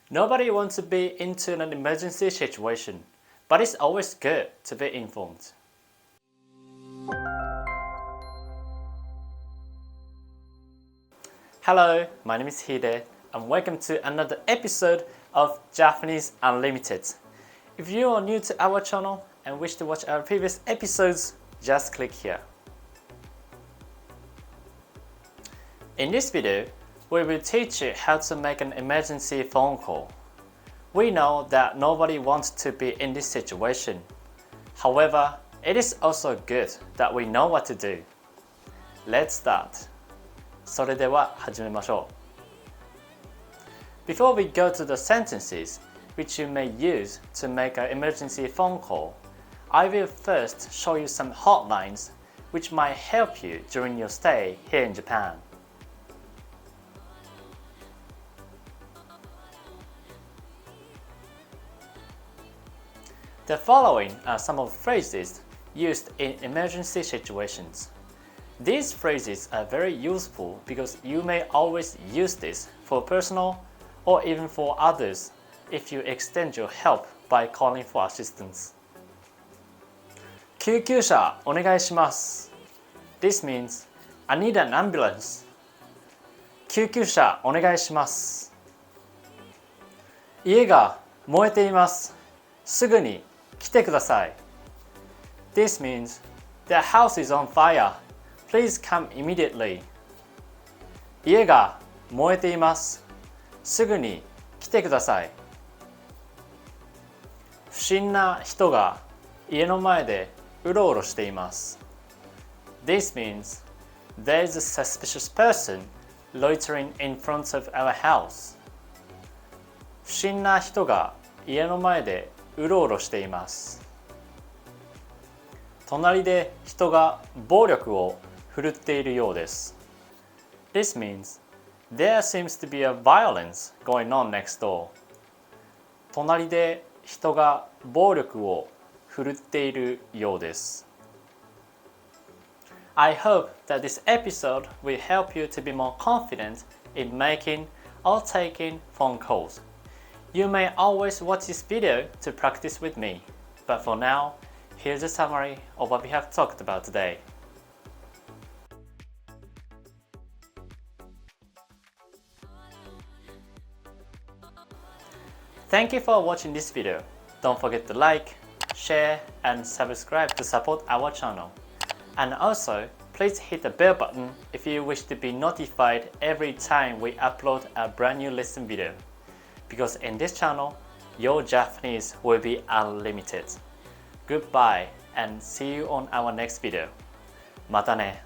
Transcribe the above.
Nobody wants to be into an emergency situation, but it's always good to be informed. Hello, my name is Hide, and welcome to another episode of Japanese Unlimited. If you are new to our channel and wish to watch our previous episodes, just click here. In this video, we will teach you how to make an emergency phone call. We know that nobody wants to be in this situation. However, it is also good that we know what to do. Let's start. それでは始めましょう。Before we go to the sentences which you may use to make an emergency phone call, I will first show you some hotlines which might help you during your stay here in Japan. The following are some of the phrases used in emergency situations. These phrases are very useful because you may always use this for personal or even for others if you extend your help by calling for assistance. 救急車お願いします。This means I need an ambulance. 救急車お願いします。家が燃えています。すぐに来てください。This means the house is on fire. Please come immediately. 家が燃えています。すぐに来てください。不審な人が家の前でうろうろしています。This means there's a suspicious person loitering in front of our house. 不審な人が家の前でうろうろしています。隣で人が暴力を振るっているようです。This means there seems to be a violence going on next door. 隣で人が暴力を振るっているようです。I hope that this episode will help you to be more confident in making or taking phone calls. You may always watch this video to practice with me, but for now, here's a summary of what we have talked about today. Thank you for watching this video. Don't forget to like, share, and subscribe to support our channel. And also, please hit the bell button if you wish to be notified every time we upload a brand new lesson video. Because in this channel, your Japanese will be unlimited. Goodbye and see you on our next video. またね。